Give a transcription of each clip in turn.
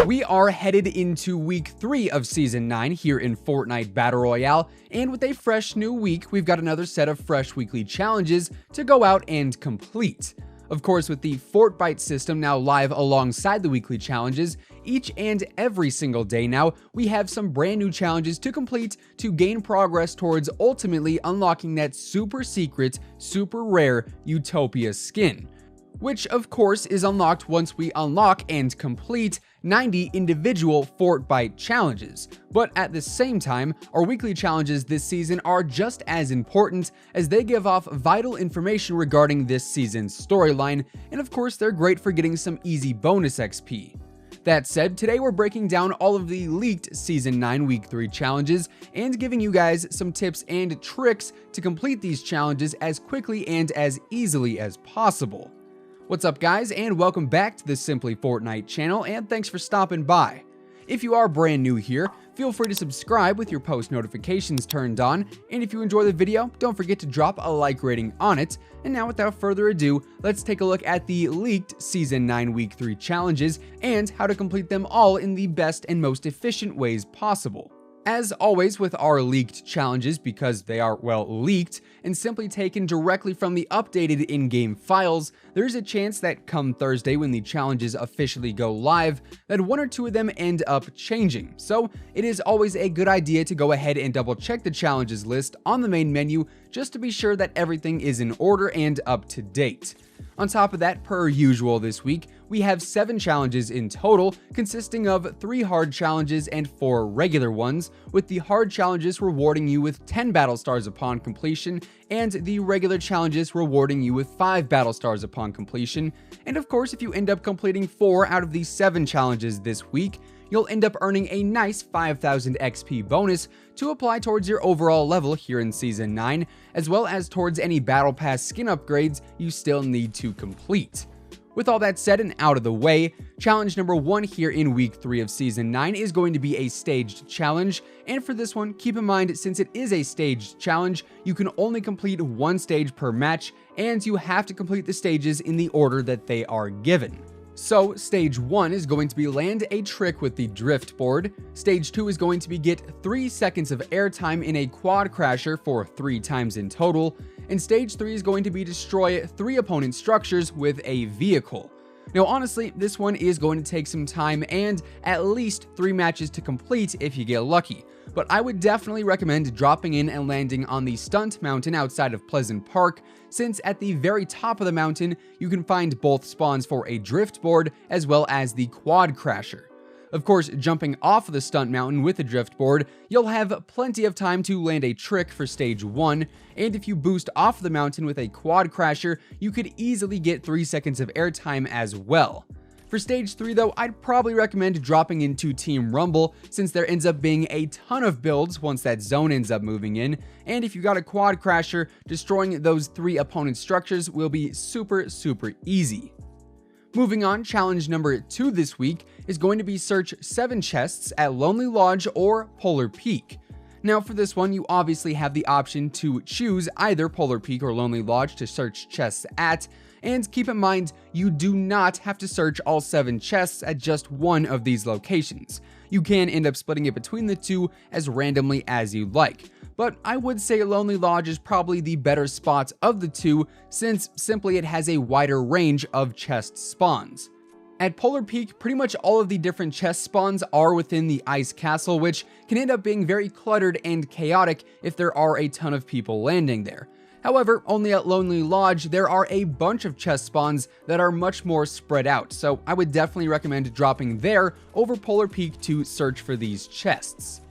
We are headed into week 3 of season 9 here in Fortnite Battle Royale, and with a fresh new week, we've got another set of fresh weekly challenges to go out and complete. Of course, with the Fortnite system now live alongside the weekly challenges, each and every single day now, we have some brand new challenges to complete to gain progress towards ultimately unlocking that super secret, super rare Utopia skin, which of course is unlocked once we unlock and complete 90 individual Fortnite challenges. But at the same time, our weekly challenges this season are just as important, as they give off vital information regarding this season's storyline, and of course they're great for getting some easy bonus XP. That said, today we're breaking down all of the leaked Season 9 Week 3 challenges and giving you guys some tips and tricks to complete these challenges as quickly and as easily as possible. What's up guys, and welcome back to the Simply Fortnite channel, and thanks for stopping by. If you are brand new here, feel free to subscribe with your post notifications turned on, and if you enjoy the video, don't forget to drop a like rating on it. And now without further ado, let's take a look at the leaked Season 9 Week 3 challenges and how to complete them all in the best and most efficient ways possible. As always with our leaked challenges, because they are, well, leaked and simply taken directly from the updated in-game files, there's a chance that come Thursday when the challenges officially go live, that one or two of them end up changing. So it is always a good idea to go ahead and double check the challenges list on the main menu just to be sure that everything is in order and up to date. On top of that, per usual this week, we have 7 challenges in total, consisting of 3 hard challenges and 4 regular ones, with the hard challenges rewarding you with 10 battle stars upon completion, and the regular challenges rewarding you with 5 battle stars upon completion. And of course, if you end up completing 4 out of the 7 challenges this week, you'll end up earning a nice 5,000 XP bonus to apply towards your overall level here in Season 9, as well as towards any Battle Pass skin upgrades you still need to complete. With all that said and out of the way, challenge number 1 here in week 3 of Season 9 is going to be a staged challenge, and for this one, keep in mind since it is a staged challenge, you can only complete 1 stage per match, and you have to complete the stages in the order that they are given. So, stage 1 is going to be land a trick with the drift board, stage 2 is going to be get 3 seconds of airtime in a quad crasher for 3 times in total, and stage 3 is going to be destroy 3 opponent structures with a vehicle. Now honestly, this one is going to take some time and at least 3 matches to complete if you get lucky, but I would definitely recommend dropping in and landing on the stunt mountain outside of Pleasant Park, since at the very top of the mountain you can find both spawns for a drift board as well as the quad crasher. Of course, jumping off of the stunt mountain with a drift board, you'll have plenty of time to land a trick for stage 1, and if you boost off the mountain with a quad crasher, you could easily get 3 seconds of airtime as well. For stage 3 though, I'd probably recommend dropping into Team Rumble, since there ends up being a ton of builds once that zone ends up moving in, and if you got a quad crasher, destroying those 3 opponent structures will be super easy. Moving on, challenge number 2 this week is going to be search 7 chests at Lonely Lodge or Polar Peak. Now for this one, you obviously have the option to choose either Polar Peak or Lonely Lodge to search chests at, and keep in mind, you do not have to search all 7 chests at just one of these locations. You can end up splitting it between the 2 as randomly as you like, but I would say Lonely Lodge is probably the better spot of the 2, since simply it has a wider range of chest spawns. At Polar Peak, pretty much all of the different chest spawns are within the ice castle, which can end up being very cluttered and chaotic if there are a ton of people landing there. However, only at Lonely Lodge, there are a bunch of chest spawns that are much more spread out, so I would definitely recommend dropping there over Polar Peak to search for these chests.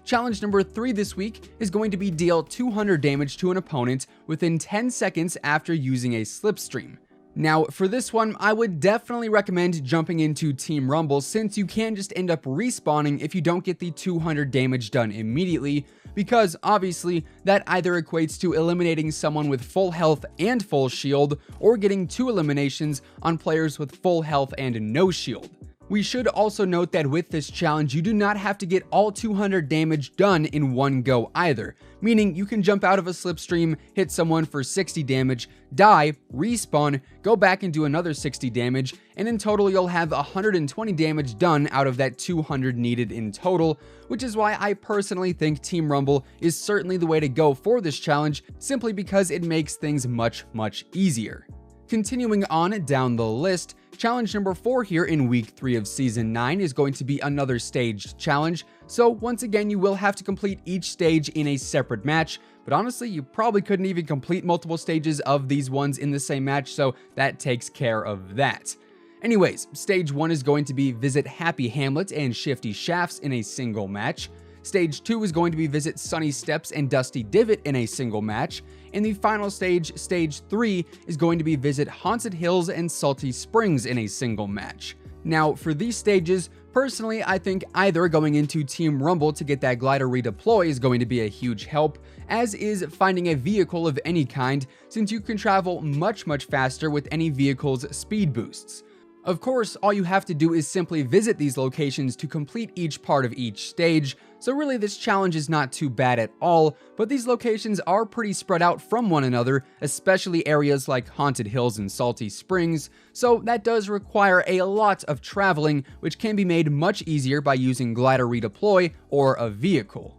Challenge number 3 this week is going to be deal 200 damage to an opponent within 10 seconds after using a Slipstream. Now, for this one, I would definitely recommend jumping into Team Rumble, since you can just end up respawning if you don't get the 200 damage done immediately, because obviously that either equates to eliminating someone with full health and full shield, or getting 2 eliminations on players with full health and no shield. We should also note that with this challenge, you do not have to get all 200 damage done in one go either, meaning you can jump out of a slipstream, hit someone for 60 damage, die, respawn, go back and do another 60 damage, and in total you'll have 120 damage done out of that 200 needed in total, which is why I personally think Team Rumble is certainly the way to go for this challenge, simply because it makes things much easier. Continuing on down the list, challenge number 4 here in week 3 of season 9 is going to be another staged challenge. So once again, you will have to complete each stage in a separate match, but honestly, you probably couldn't even complete multiple stages of these ones in the same match, so that takes care of that. Anyways, stage 1 is going to be visit Happy Hamlet and Shifty Shafts in a single match. Stage 2 is going to be visit Sunny Steps and Dusty Divot in a single match. And the final stage, stage 3, is going to be visit Haunted Hills and Salty Springs in a single match. Now, for these stages, personally, I think either going into Team Rumble to get that glider redeploy is going to be a huge help, as is finding a vehicle of any kind, since you can travel much faster with any vehicle's speed boosts. Of course, all you have to do is simply visit these locations to complete each part of each stage, so really this challenge is not too bad at all, but these locations are pretty spread out from one another, especially areas like Haunted Hills and Salty Springs, so that does require a lot of traveling, which can be made much easier by using glider redeploy or a vehicle.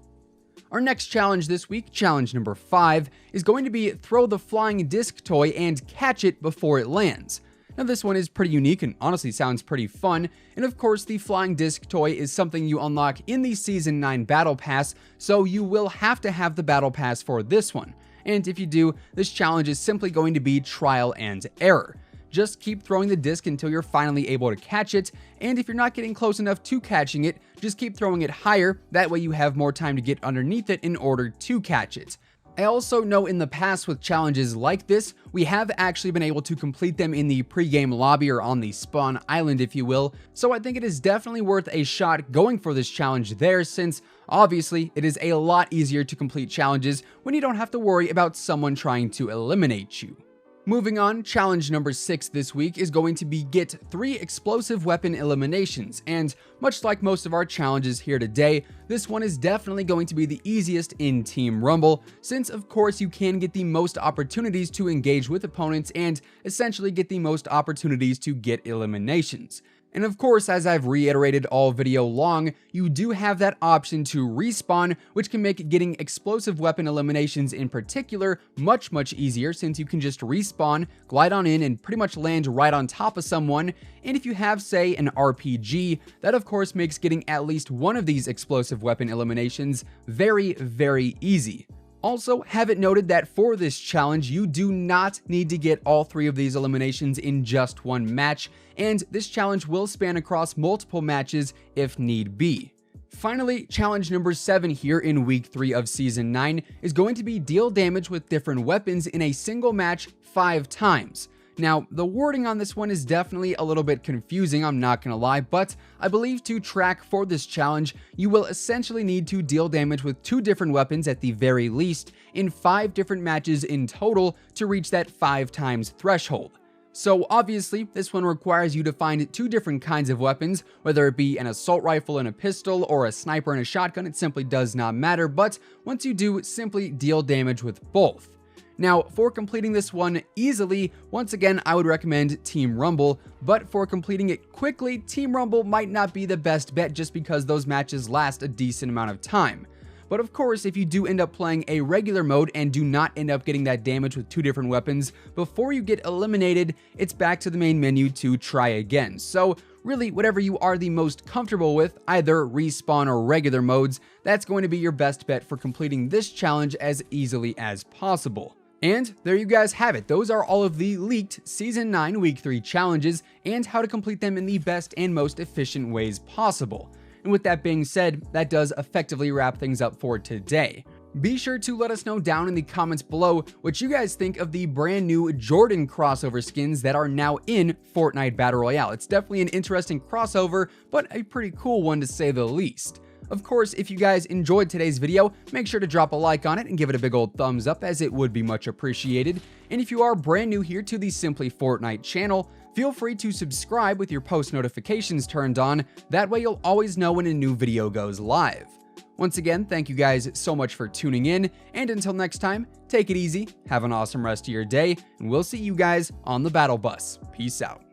Our next challenge this week, challenge number 5, is going to be throw the flying disc toy and catch it before it lands. Now this one is pretty unique and honestly sounds pretty fun, and of course the flying disc toy is something you unlock in the Season 9 Battle Pass, so you will have to have the Battle Pass for this one. And if you do, this challenge is simply going to be trial and error. Just keep throwing the disc until you're finally able to catch it, and if you're not getting close enough to catching it, just keep throwing it higher, that way you have more time to get underneath it in order to catch it. I also know in the past with challenges like this, we have actually been able to complete them in the pre-game lobby or on the spawn island, if you will, so I think it is definitely worth a shot going for this challenge there, since obviously it is a lot easier to complete challenges when you don't have to worry about someone trying to eliminate you. Moving on, challenge number 6 this week is going to be get 3 explosive weapon eliminations, and much like most of our challenges here today, this one is definitely going to be the easiest in Team Rumble, since of course you can get the most opportunities to engage with opponents and essentially get the most opportunities to get eliminations. And of course, as I've reiterated all video long, you do have that option to respawn, which can make getting explosive weapon eliminations in particular much easier, since you can just respawn, glide on in, and pretty much land right on top of someone. And if you have, say, an RPG, that of course makes getting at least one of these explosive weapon eliminations very easy. Also, have it noted that for this challenge, you do not need to get all 3 of these eliminations in just one match, and this challenge will span across multiple matches if need be. Finally, challenge number 7 here in week 3 of season 9 is going to be deal damage with different weapons in a single match 5 times. Now, the wording on this one is definitely a little bit confusing, I'm not gonna lie, but I believe to track for this challenge, you will essentially need to deal damage with 2 different weapons at the very least in 5 different matches in total to reach that 5 times threshold. So obviously, this one requires you to find 2 different kinds of weapons, whether it be an assault rifle and a pistol or a sniper and a shotgun, it simply does not matter, but once you do, simply deal damage with both. Now, for completing this one easily, once again, I would recommend Team Rumble, but for completing it quickly, Team Rumble might not be the best bet just because those matches last a decent amount of time. But of course, if you do end up playing a regular mode and do not end up getting that damage with 2 different weapons, before you get eliminated, it's back to the main menu to try again. So really, whatever you are the most comfortable with, either respawn or regular modes, that's going to be your best bet for completing this challenge as easily as possible. And there you guys have it. Those are all of the leaked Season 9 Week 3 challenges and how to complete them in the best and most efficient ways possible. And with that being said, that does effectively wrap things up for today. Be sure to let us know down in the comments below what you guys think of the brand new Jordan crossover skins that are now in Fortnite Battle Royale. It's definitely an interesting crossover, but a pretty cool one to say the least. Of course, if you guys enjoyed today's video, make sure to drop a like on it and give it a big old thumbs up, as it would be much appreciated. And if you are brand new here to the Simply Fortnite channel, Feel free to subscribe with your post notifications turned on, that way you'll always know when a new video goes live. Once again, thank you guys so much for tuning in, and until next time, take it easy, have an awesome rest of your day, and we'll see you guys on the battle bus. Peace out.